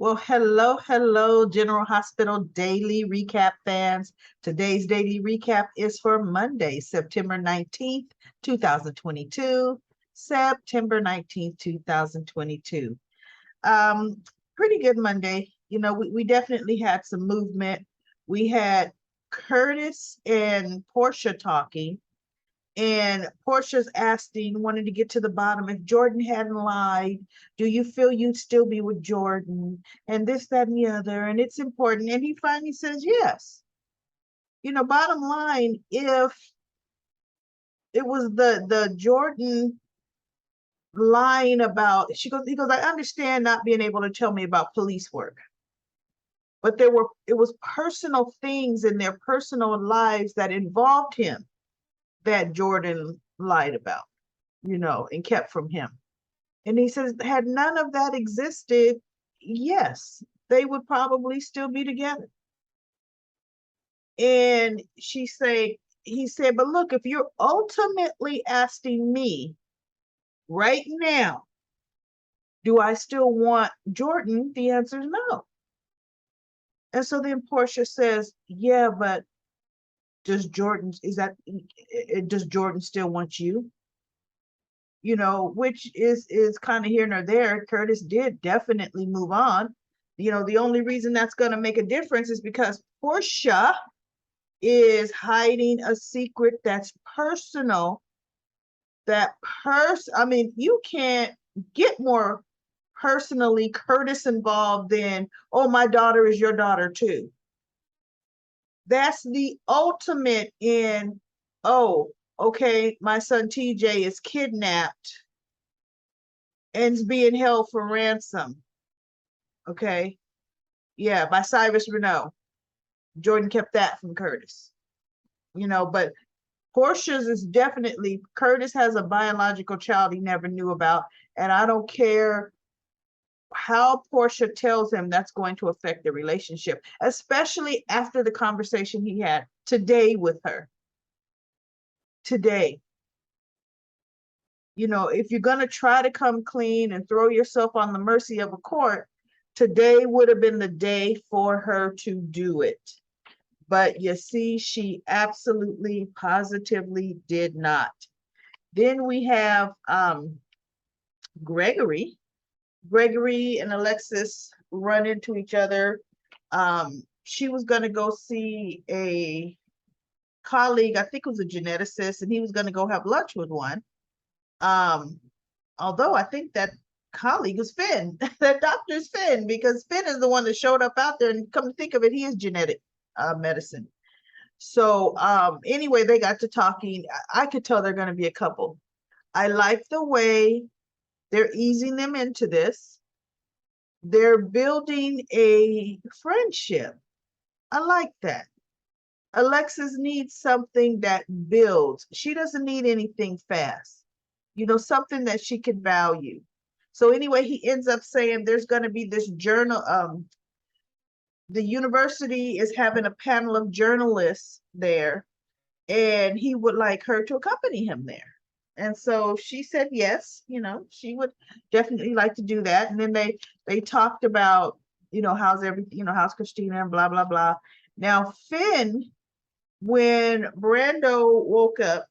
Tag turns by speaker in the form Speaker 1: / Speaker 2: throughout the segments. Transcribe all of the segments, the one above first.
Speaker 1: Well, hello, General Hospital Daily Recap fans. Today's daily recap is for Monday, September 19th, 2022. September 19th, 2022. Um, Pretty good Monday. We definitely had some movement. We had Curtis and Portia talking, and Portia's asking, wanting to get to the bottom, if Jordan hadn't lied, do you feel you'd still be with Jordan? And this, that, and the other. And it's important. And he finally says, yes. Bottom line, if it was the Jordan lying about, he goes, I understand not being able to tell me about police work. But it was personal things in their personal lives that involved him that Jordan lied about, and kept from him. And he says, had none of that existed, yes, they would probably still be together. And he said, but look, if you're ultimately asking me right now, do I still want Jordan? The answer is no. And so then Portia says, yeah, but does Jordan still want you? Which is kind of here nor there. Curtis did definitely move on. The only reason that's going to make a difference is because Portia is hiding a secret that's personal. I mean, you can't get more personally Curtis involved than, oh, my daughter is your daughter too. That's the ultimate in, oh, okay, my son TJ is kidnapped and is being held for ransom. Okay. Yeah, by Cyrus Renault. Jordan kept that from Curtis. But Portia's is definitely, Curtis has a biological child he never knew about. And I don't care how Portia tells him that's going to affect the relationship, especially after the conversation he had today with her. Today. If you're going to try to come clean and throw yourself on the mercy of a court, today would have been the day for her to do it. But you see, she absolutely, positively did not. Then we have Gregory. Gregory and Alexis run into each other. She was going to go see a colleague, I think it was a geneticist, and he was going to go have lunch with one. Although I think that colleague is Finn, that doctor's Finn, because Finn is the one that showed up out there, and come to think of it, he is genetic medicine. So anyway, they got to talking. I could tell they're going to be a couple. I like the way they're easing them into this. They're building a friendship. I like that. Alexis needs something that builds. She doesn't need anything fast. Something that she can value. So anyway, he ends up saying there's going to be this journal. The university is having a panel of journalists there, and he would like her to accompany him there. And so she said yes, she would definitely like to do that. And then they talked about, how's everything, how's Christina and blah, blah, blah. Now, Finn, when Brando woke up,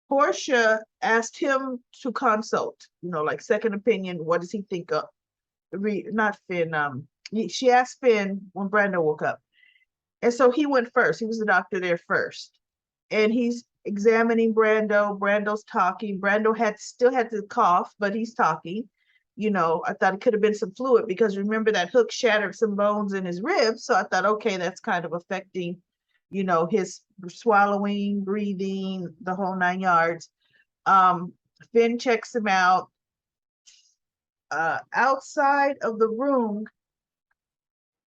Speaker 1: Portia asked him to consult, like second opinion. What does he think of? Not Finn. She asked Finn when Brando woke up. And so he went first. He was the doctor there first. And he's examining Brando. Brando's talking. Brando still had to cough, but he's talking. I thought it could have been some fluid, because remember that hook shattered some bones in his ribs. So I thought, okay, that's kind of affecting, his swallowing, breathing, the whole 9 yards. Finn checks him out. Outside of the room,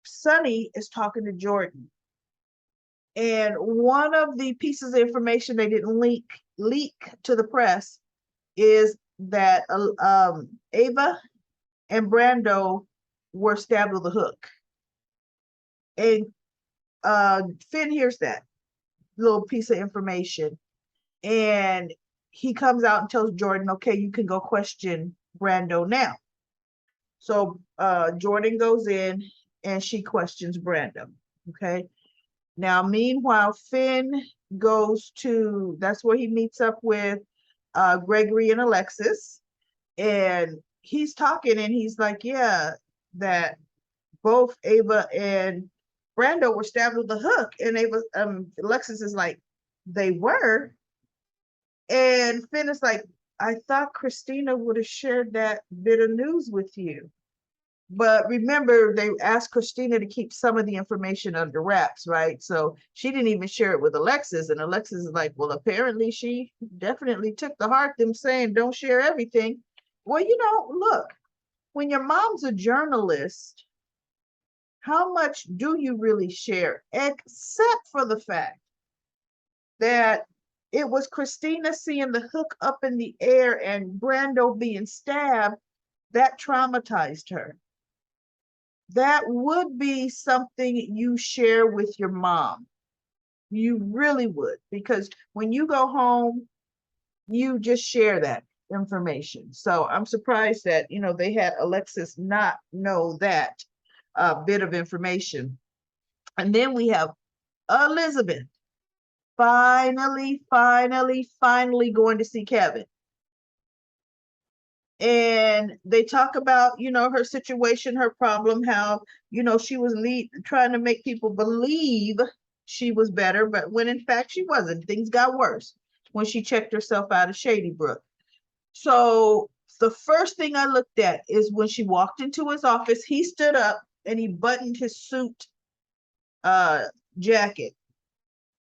Speaker 1: Sonny is talking to Jordan. And one of the pieces of information they didn't leak to the press is that Ava and Brando were stabbed with a hook. And Finn hears that little piece of information, and he comes out and tells Jordan, okay, you can go question Brando now. So Jordan goes in and she questions Brando. Okay. Now, meanwhile, Finn goes to, that's where he meets up with Gregory and Alexis. And he's talking and he's like, yeah, that both Ava and Brando were stabbed with a hook. And Ava, Alexis is like, they were. And Finn is like, I thought Christina would have shared that bit of news with you. But remember, they asked Christina to keep some of the information under wraps, right? So she didn't even share it with Alexis. And Alexis is like, well, apparently she definitely took to heart them saying don't share everything. Well, look, when your mom's a journalist, how much do you really share? Except for the fact that it was Christina seeing the hook up in the air and Brando being stabbed that traumatized her. That would be something you share with your mom. You really would, because when you go home, you just share that information. So I'm surprised that, they had Alexis not know that bit of information. And then we have Elizabeth finally going to see Kevin. And they talk about, her situation, her problem, how, she was trying to make people believe she was better, but when in fact she wasn't. Things got worse when she checked herself out of Shady Brook. So the first thing I looked at is when she walked into his office, he stood up and he buttoned his suit jacket.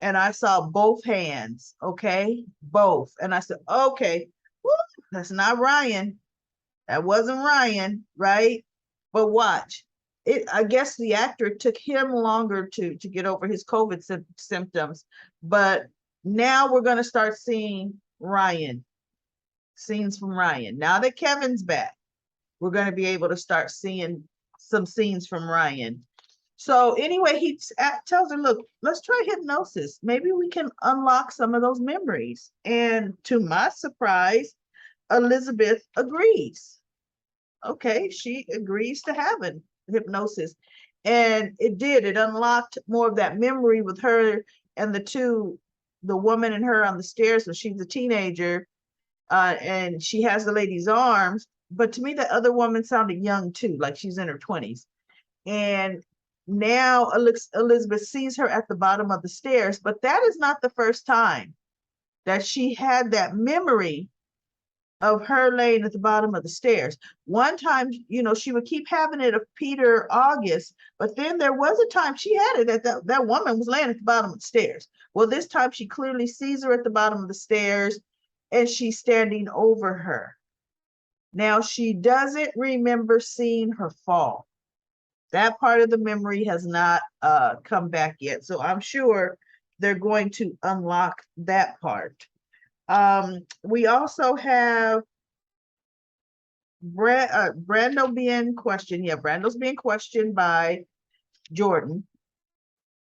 Speaker 1: And I saw both hands, okay? Both. And I said, okay, woo, that's not Ryan. That wasn't Ryan, right? But watch. I guess the actor took him longer to get over his COVID symptoms. But now we're going to start seeing Ryan, scenes from Ryan. Now that Kevin's back, we're going to be able to start seeing some scenes from Ryan. So anyway, he tells her, look, let's try hypnosis. Maybe we can unlock some of those memories. And to my surprise, Elizabeth agrees. Okay, she agrees to having hypnosis. And it did. It unlocked more of that memory with her and the woman and her on the stairs when she's a teenager. And she has the lady's arms. But to me, the other woman sounded young too, like she's in her 20s. And now Elizabeth sees her at the bottom of the stairs, but that is not the first time that she had that memory of her laying at the bottom of the stairs. One time, she would keep having it of Peter August, but then there was a time she had it that woman was laying at the bottom of the stairs. Well, this time she clearly sees her at the bottom of the stairs and she's standing over her. Now, she doesn't remember seeing her fall. That part of the memory has not come back yet. So I'm sure they're going to unlock that part. We also have Brando being questioned. Yeah, Brando's being questioned by Jordan.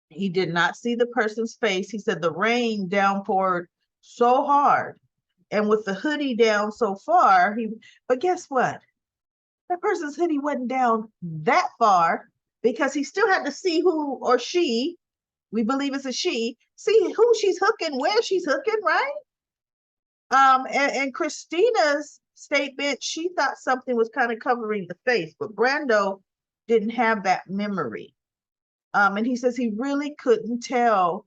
Speaker 1: He did not see the person's face. He said the rain downpoured so hard. And with the hoodie down so far, but guess what? That person's hoodie wasn't down that far because he still had to see who or she, we believe it's a she, see who she's hooking, where she's hooking, right? And Christina's statement, she thought something was kind of covering the face, but Brando didn't have that memory. And he says he really couldn't tell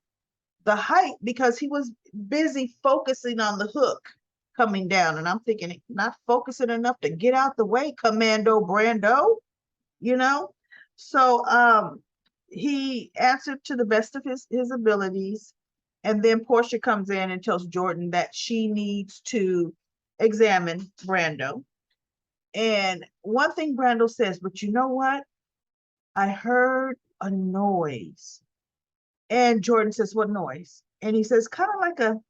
Speaker 1: the height because he was busy focusing on the hook coming down. And I'm thinking, not focusing enough to get out the way, Commando Brando, So he answered to the best of his abilities. And then Portia comes in and tells Jordan that she needs to examine Brando. And one thing Brando says, but you know what? I heard a noise. And Jordan says, what noise? And he says, kind of like a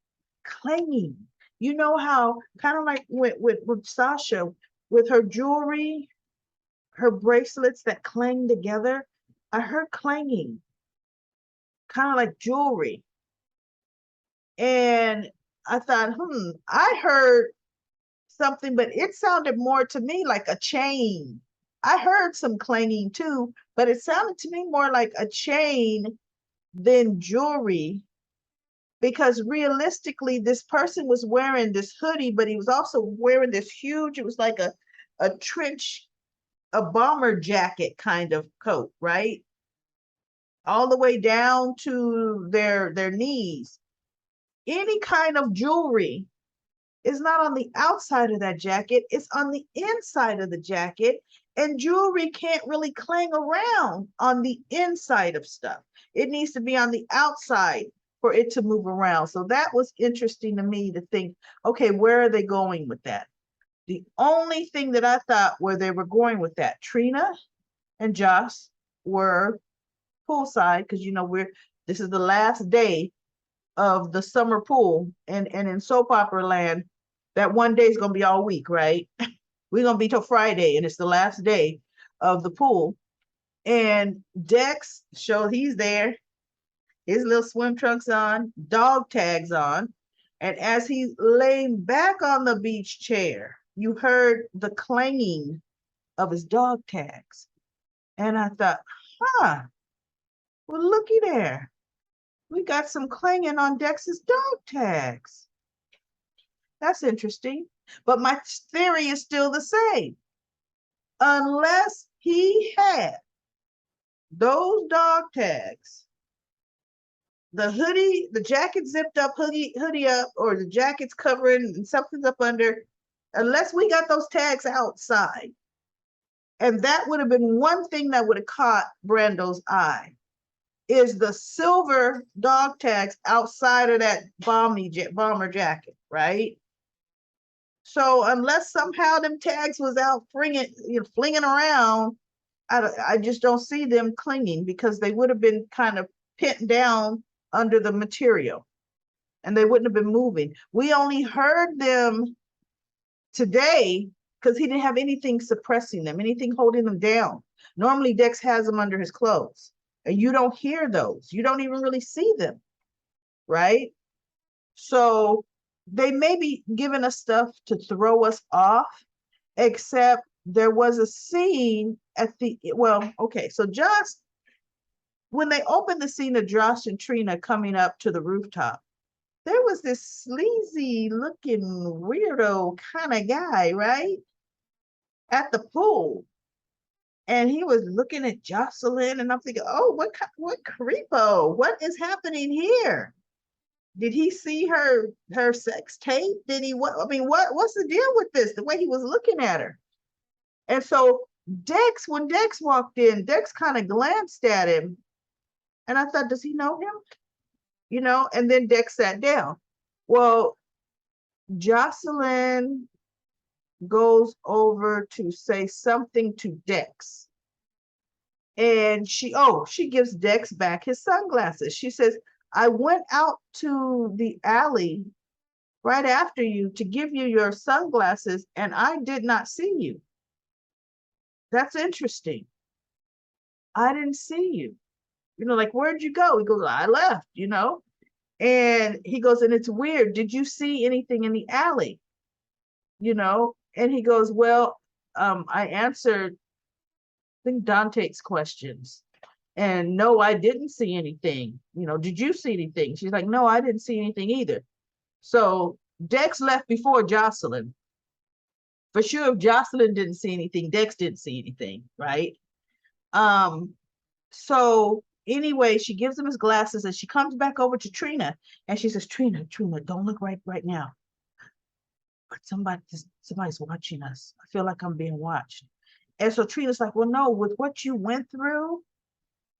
Speaker 1: clanging. You know how, kind of like with Sasha, with her jewelry, her bracelets that clang together. I heard clanging, kind of like jewelry. And I thought, I heard something, but it sounded more to me like a chain. I heard some clanging too, but it sounded to me more like a chain than jewelry, because realistically, this person was wearing this hoodie, but he was also wearing this huge, it was like a trench, a bomber jacket kind of coat, right? All the way down to their knees. Any kind of jewelry is not on the outside of that jacket, it's on the inside of the jacket. And jewelry can't really clang around on the inside of stuff. It needs to be on the outside for it to move around. So that was interesting to me to think, okay, where are they going with that? The only thing that I thought where they were going with that, Trina and Josh were poolside, because you know this is the last day of the summer pool, and in soap opera land, that one day is gonna be all week, right? We're gonna be till Friday, and it's the last day of the pool. And Dex showed he's there, his little swim trunks on, dog tags on, and as he's laying back on the beach chair, you heard the clanging of his dog tags. And I thought, huh, well, looky there. We got some clanging on Dex's dog tags. That's interesting. But my theory is still the same. Unless he had those dog tags, the hoodie, the jacket zipped up, hoodie up, or the jacket's covering and something's up under, unless we got those tags outside. And that would have been one thing that would have caught Brando's eye, is the silver dog tags outside of that bomber jacket, right? So unless somehow them tags was out flinging around, I just don't see them clinging, because they would have been kind of pinned down under the material and they wouldn't have been moving. We only heard them today because he didn't have anything suppressing them, anything holding them down. Normally Dex has them under his clothes, and you don't hear those. You don't even really see them, right? So they may be giving us stuff to throw us off, except there was a scene at the, well, okay, so just when they opened the scene of Josh and Trina coming up to the rooftop, there was this sleazy looking weirdo kind of guy, right? At the pool. And he was looking at Jocelyn, and I'm thinking, oh, what creepo? What is happening here? Did he see her sex tape? Did he what's the deal with this? The way he was looking at her. And so when Dex walked in, Dex kind of glanced at him, and I thought, does he know him? And then Dex sat down. Well, Jocelyn goes over to say something to Dex. And she gives Dex back his sunglasses. She says, I went out to the alley right after you to give you your sunglasses, and I did not see you. That's interesting. I didn't see you. Like, where'd you go? He goes, I left, And he goes, and it's weird. Did you see anything in the alley? And he goes, well, I answered, I think, Dante's questions. And no, I didn't see anything. Did you see anything? She's like, no, I didn't see anything either. So Dex left before Jocelyn. For sure, if Jocelyn didn't see anything, Dex didn't see anything, right? So anyway, she gives him his glasses, and she comes back over to Trina, and she says, Trina, don't look right now. But somebody's watching us. I feel like I'm being watched. And so Trina's like, well, no, with what you went through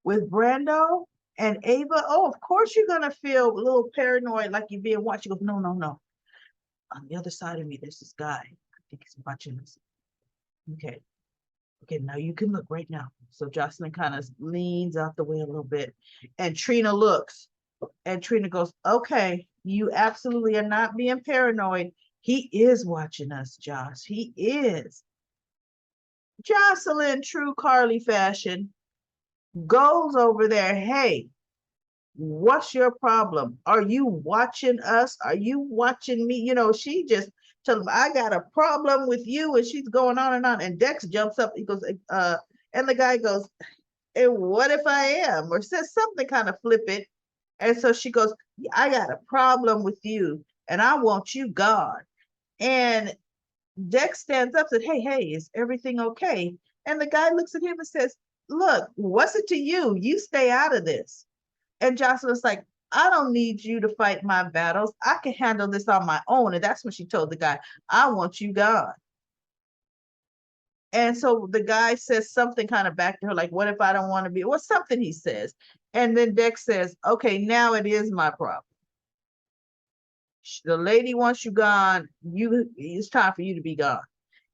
Speaker 1: with Brando and Ava, of course you're gonna feel a little paranoid, like you're being watched. She goes, no. On the other side of me, there's this guy. I think he's watching us. Okay, now you can look right now. So Jocelyn kind of leans out the way a little bit, and Trina looks, and Trina goes, okay, you absolutely are not being paranoid. He is watching us, Josh. He is. Jocelyn, true Carly fashion, goes over there. Hey, what's your problem? Are you watching us? Are you watching me? She just Tell him I got a problem with you, and she's going on and on. And Dex jumps up. He goes, and the guy goes, and what if I am? Or says something kind of flippant. And so she goes, I got a problem with you, and I want you gone. And Dex stands up and said, hey, is everything okay? And the guy looks at him and says, look, what's it to you? You stay out of this. And Jocelyn's like, I don't need you to fight my battles. I can handle this on my own. And that's when she told the guy, I want you gone. And so the guy says something kind of back to her, like, what if I don't want to be? Well, something he says. And then Dex says, okay, now it is my problem. The lady wants you gone. It's time for you to be gone.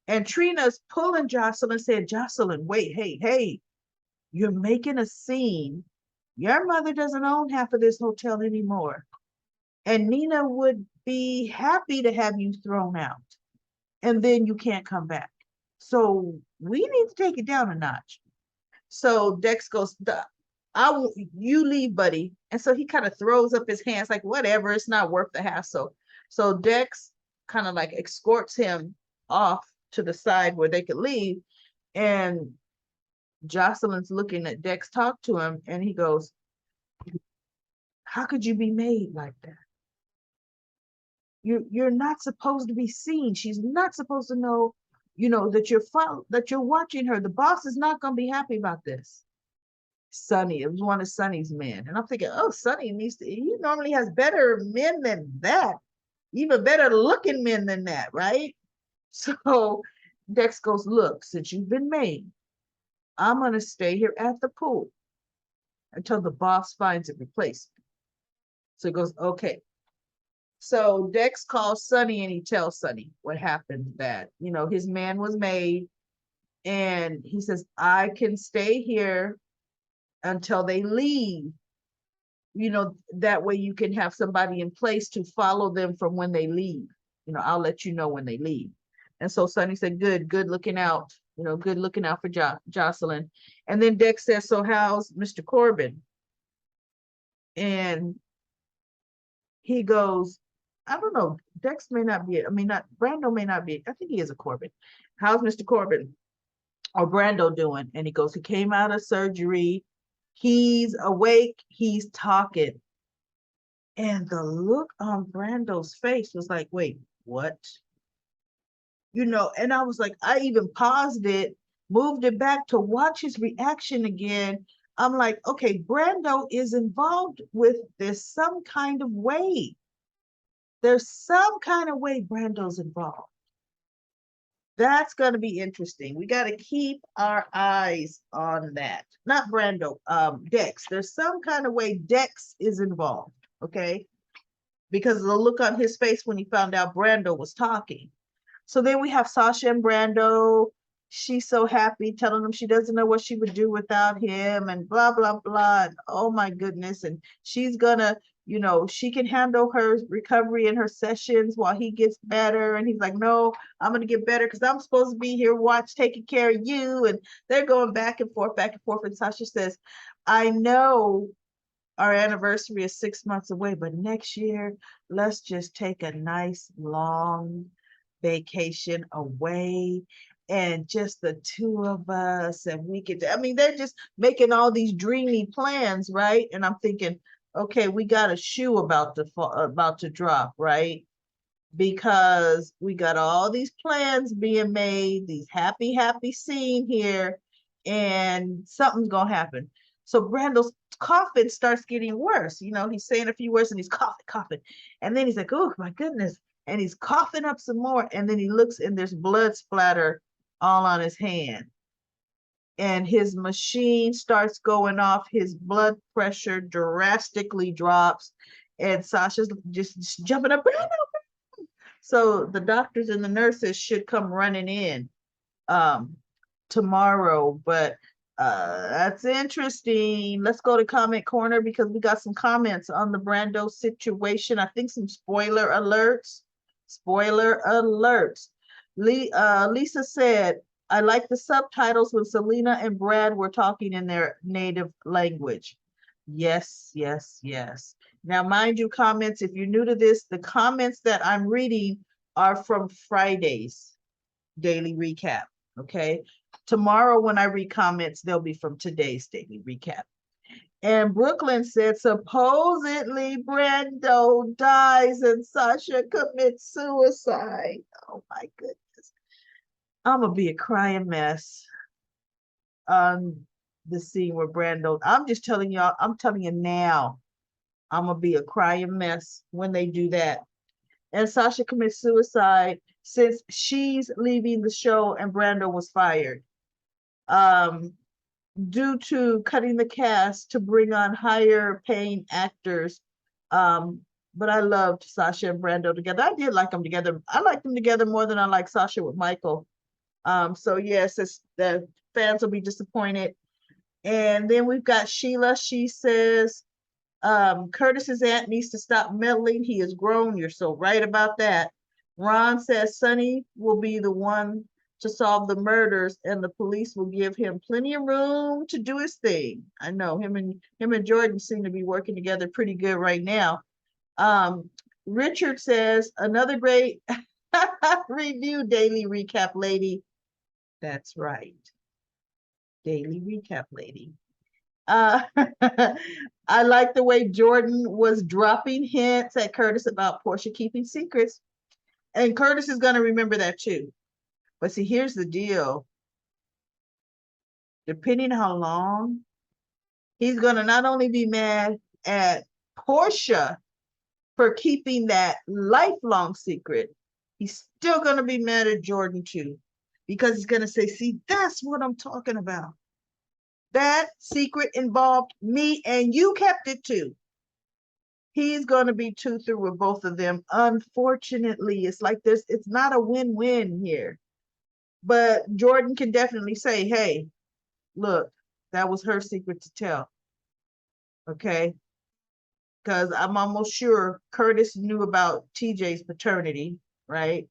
Speaker 1: And Trina's pulling Jocelyn and said, Jocelyn, wait, hey, you're making a scene. Your mother doesn't own half of this hotel anymore. And Nina would be happy to have you thrown out. And then you can't come back. So we need to take it down a notch. So Dex goes, you leave, buddy. And so he kind of throws up his hands like, whatever, it's not worth the hassle. So Dex kind of like escorts him off to the side where they could leave. And Jocelyn's looking at Dex talk to him, and he goes, how could you be made like that? You're not supposed to be seen. She's not supposed to know, that you're watching her. The boss is not going to be happy about this. Sonny, it was one of Sonny's men. And I'm thinking, oh, Sonny he normally has better men than that, even better looking men than that, right? So Dex goes, look, since you've been made, I'm going to stay here at the pool until the boss finds a replacement. So he goes, okay. So Dex calls Sonny and he tells Sonny what happened, that, his man was made. And he says, I can stay here until they leave. That way you can have somebody in place to follow them from when they leave. I'll let you know when they leave. And so Sonny said, good looking out, good looking out for Jocelyn. And then Dex says, so how's Mr. Corbin? And he goes, I don't know, Dex may not be, Brando may not be, I think he is a Corbin. How's Mr. Corbin or Brando doing? And he goes, he came out of surgery. He's awake. He's talking. And the look on Brando's face was like, wait, what? And I was like, I even paused it, moved it back to watch his reaction again. I'm like, okay, Brando is involved with this some kind of way. There's some kind of way Brando's involved. That's going to be interesting. We got to keep our eyes on that. Not Brando, Dex. There's some kind of way Dex is involved, okay? Because of the look on his face when he found out Brando was talking. So then we have Sasha and Brando. She's so happy, telling him she doesn't know what she would do without him and blah, blah, blah. And, oh, my goodness. And she's going to, she can handle her recovery and her sessions while he gets better. And he's like, no, I'm going to get better because I'm supposed to be here, taking care of you. And they're going back and forth. And Sasha says, I know our anniversary is 6 months away, but next year, let's just take a nice long vacation away. And just the two of us, and we could, they're just making all these dreamy plans, right? And I'm thinking, okay, we got a shoe about to drop, right? Because we got all these plans being made, these happy scene here, and something's gonna happen. So Brando's coughing starts getting worse. He's saying a few words and he's coughing. And then he's like, oh my goodness. And he's coughing up some more. And then he looks and there's blood splatter all on his hand. And his machine starts going off. His blood pressure drastically drops. And Sasha's just jumping up. So the doctors and the nurses should come running in tomorrow. But that's interesting. Let's go to comment corner because we got some comments on the Brando situation. I think some spoiler alerts. Lisa said, I like the subtitles when Selena and Brad were talking in their native language. Yes. Now, mind you, comments, if you're new to this, the comments that I'm reading are from Friday's daily recap. Okay. Tomorrow, when I read comments, they'll be from today's daily recap. And Brooklyn said, supposedly Brando dies and Sasha commits suicide. Oh my goodness. I'm going to be a crying mess on the scene where Brando, I'm just telling y'all, I'm telling you now, I'm going to be a crying mess when they do that. And Sasha commits suicide since she's leaving the show and Brando was fired. Due to cutting the cast to bring on higher paying actors. But I loved Sasha and Brando together. I did like them together. I like them together more than I like Sasha with Michael. So yes, the fans will be disappointed. And then we've got Sheila. She says, Curtis's aunt needs to stop meddling. He is grown. You're so right about that. Ron says Sonny will be the one to solve the murders and the police will give him plenty of room to do his thing. I know him and Jordan seem to be working together pretty good right now. Richard says another great review daily recap lady. That's right. Daily recap lady. I like the way Jordan was dropping hints at Curtis about Portia keeping secrets. And Curtis is going to remember that too. But see, here's the deal. Depending how long, he's going to not only be mad at Portia for keeping that lifelong secret, he's still going to be mad at Jordan too. Because he's going to say, see, that's what I'm talking about. That secret involved me and you kept it too. He's going to be two through with both of them. Unfortunately, it's like this, it's not a win-win here. But Jordan can definitely say, hey, look, that was her secret to tell. Okay. Because I'm almost sure Curtis knew about TJ's paternity, right?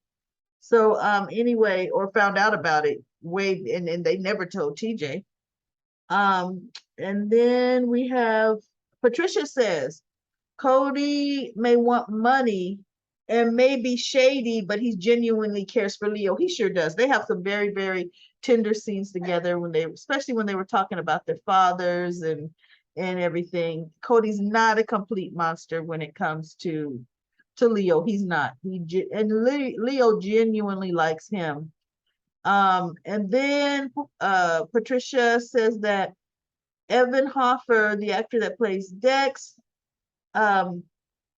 Speaker 1: So anyway, or found out about it way and they never told TJ. And then we have Patricia says, Cody may want money and may be shady, but he genuinely cares for Leo. He sure does. They have some very, very tender scenes together especially when they were talking about their fathers and everything. Cody's not a complete monster when it comes to Leo. He's not. Leo genuinely likes him. And then Patricia says that Evan Hoffer, the actor that plays Dex,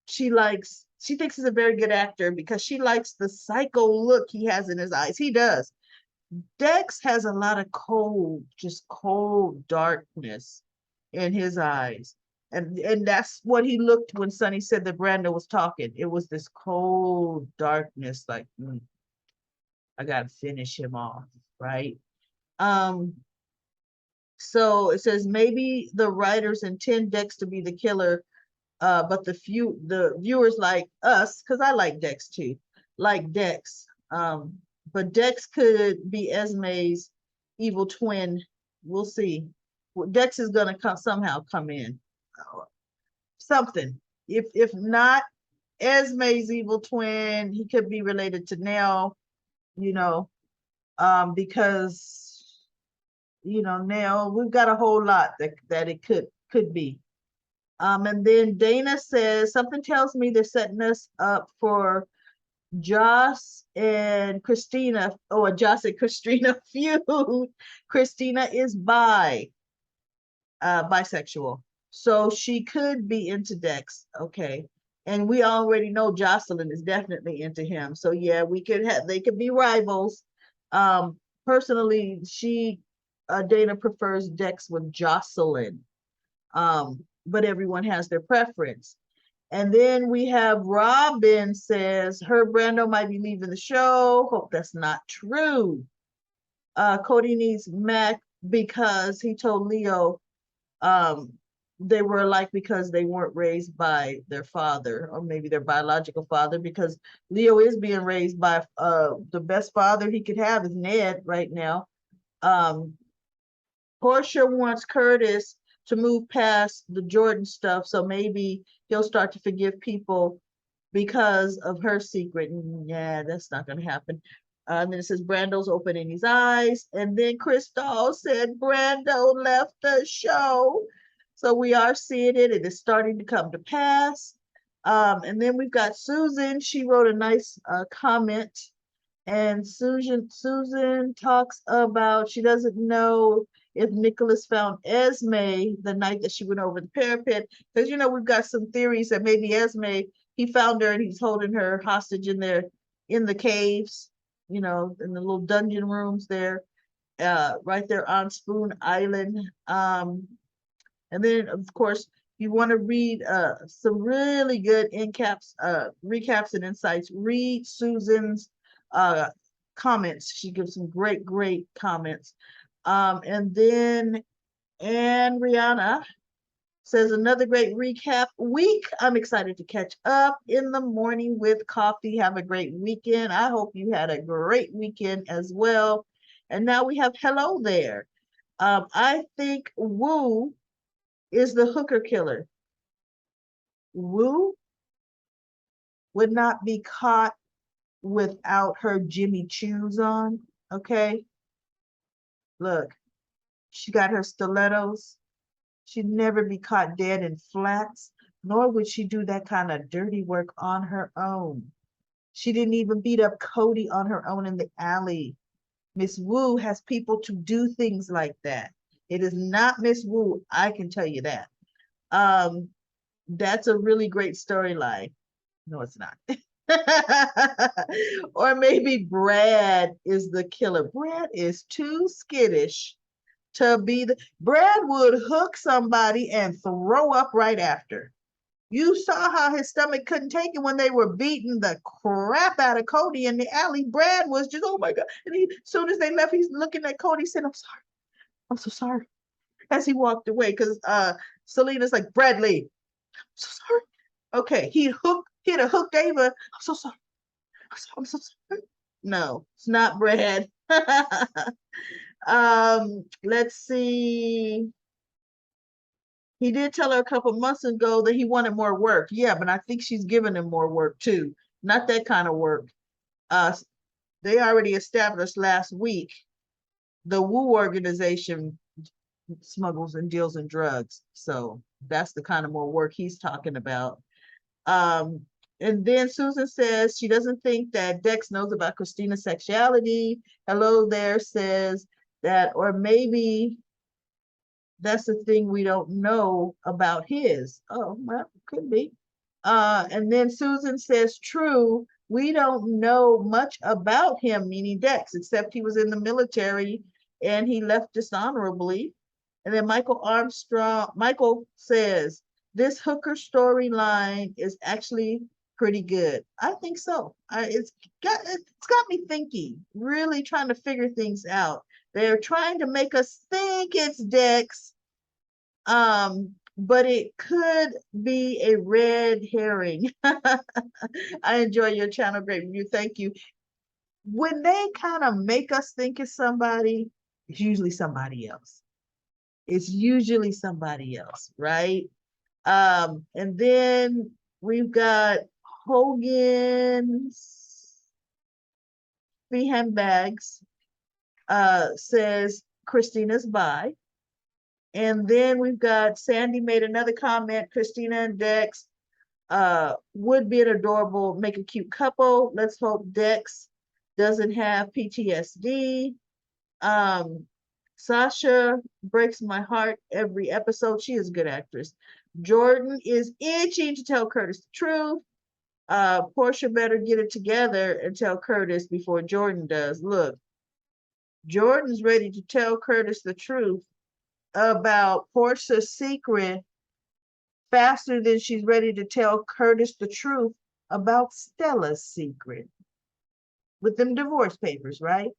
Speaker 1: she thinks he's a very good actor because she likes the psycho look he has in his eyes. He does. Dex has a lot of just cold darkness in his eyes. And that's what he looked when Sonny said that Brando was talking. It was this cold darkness, like, I gotta finish him off, right? So it says maybe the writers intend Dex to be the killer, but the viewers like us, because I like Dex too, like Dex. But Dex could be Esme's evil twin. We'll see. Dex is gonna somehow come in. Something. If not Esme's evil twin, he could be related to Nell, because Nell, we've got a whole lot that it could be. And then Dana says, something tells me they're setting us up for Joss and Christina, or a Joss and Christina feud. Christina is bisexual. So she could be into Dex. Okay. And we already know Jocelyn is definitely into him. So yeah, they could be rivals. Personally, Dana prefers Dex with Jocelyn. But everyone has their preference. And then we have Robin says her Brando might be leaving the show. Hope that's not true. Cody needs Mac because he told Leo they were alike because they weren't raised by their father, or maybe their biological father, because Leo is being raised by the best father he could have is Ned right now. Portia wants Curtis to move past the Jordan stuff, so maybe he'll start to forgive people because of her secret. Yeah, that's not going to happen. And then it says Brando's opening his eyes. And then Crystal said Brando left the show. So we are seeing it. It is starting to come to pass. And then we've got Susan. She wrote a nice comment. And Susan talks about she doesn't know if Nicholas found Esme the night that she went over the parapet. Because we've got some theories that maybe Esme, he found her and he's holding her hostage in there in the caves, in the little dungeon rooms there, right there on Spoon Island. And then of course you want to read some really good recaps and insights, read Susan's uh, comments. She gives some great comments. And then Anne Rihanna says another great recap week. I'm excited to catch up in the morning with coffee. Have a great weekend. I hope you had a great weekend as well. And now we have hello there. I think Wu is the hooker killer. Wu would not be caught without her Jimmy Choos on. Okay. Look, she got her stilettos. She'd never be caught dead in flats, nor would she do that kind of dirty work on her own. She didn't even beat up Cody on her own in the alley. Miss Wu has people to do things like that. It is not Miss Wu, I can tell you that. That's a really great storyline. No, it's not. Or maybe Brad is the killer. Brad is too skittish to be Brad would hook somebody and throw up right after. You saw how his stomach couldn't take it when they were beating the crap out of Cody in the alley. Brad was just, oh my God. And as soon as they left, he's looking at Cody saying, I'm sorry. I'm so sorry. As he walked away, because Selena's like, Bradley, I'm so sorry. Okay, he'd have hooked Ava. I'm so sorry. I'm so sorry. No, it's not Brad. Let's see. He did tell her a couple months ago that he wanted more work. Yeah, but I think she's giving him more work too. Not that kind of work. Uh, they already established last week the Wu organization smuggles and deals in drugs. So that's the kind of more work he's talking about. And then Susan says she doesn't think that Dex knows about Christina's sexuality. Hello there says that, or maybe that's the thing we don't know about his. Oh, well, could be. And then Susan says, true, we don't know much about him, meaning Dex, except he was in the military and he left dishonorably. And then Michael says, this hooker storyline is actually pretty good. I think so. It's got me thinking, really trying to figure things out. They're trying to make us think it's Dex, but it could be a red herring. I enjoy your channel, great review. Thank you. When they kind of make us think it's somebody, it's usually somebody else. It's usually somebody else, right? And then we've got Hogan's three handbags says Christina's bi. And then we've got Sandy made another comment. Christina and Dex would be an adorable, make a cute couple. Let's hope Dex doesn't have PTSD. Sasha breaks my heart every episode. She is a good actress. Jordan is itching to tell Curtis the truth. Portia better get it together and tell Curtis before Jordan does. Look, Jordan's ready to tell Curtis the truth about Portia's secret faster than she's ready to tell Curtis the truth about Stella's secret. With them divorce papers, right?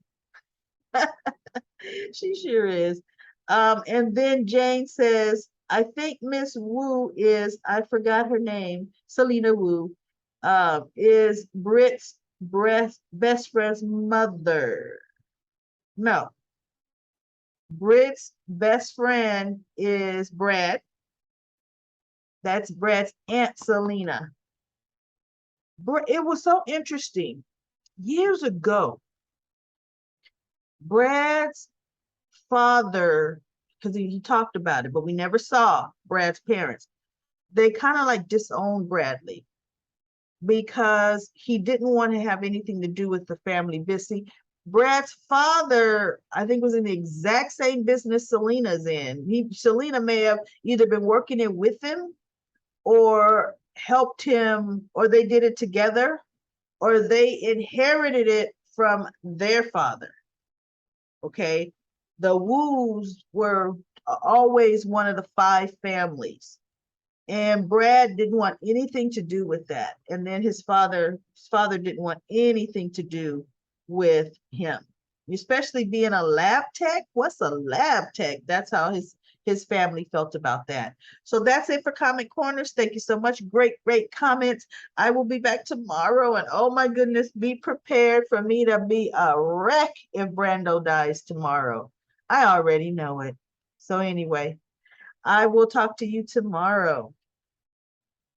Speaker 1: She sure is. And then Jane says, I think Miss Wu is, I forgot her name, Selena Wu, is Britt's best friend's mother. No. Britt's best friend is Brad. That's Brad's Aunt Selena. It was so interesting. Years ago, Brad's father, because he talked about it, but we never saw Brad's parents. They kind of like disowned Bradley because he didn't want to have anything to do with the family business. Brad's father, I think, was in the exact same business Selena's in. Selena may have either been working it with him or helped him, or they did it together, or they inherited it from their father. Okay. The Woos were always one of the five families. And Brad didn't want anything to do with that. And then his father didn't want anything to do with him, especially being a lab tech. What's a lab tech? That's how his family felt about that. So that's it for Comment Corners. Thank you so much. Great, great comments. I will be back tomorrow. And oh my goodness, be prepared for me to be a wreck if Brando dies tomorrow. I already know it. So anyway, I will talk to you tomorrow.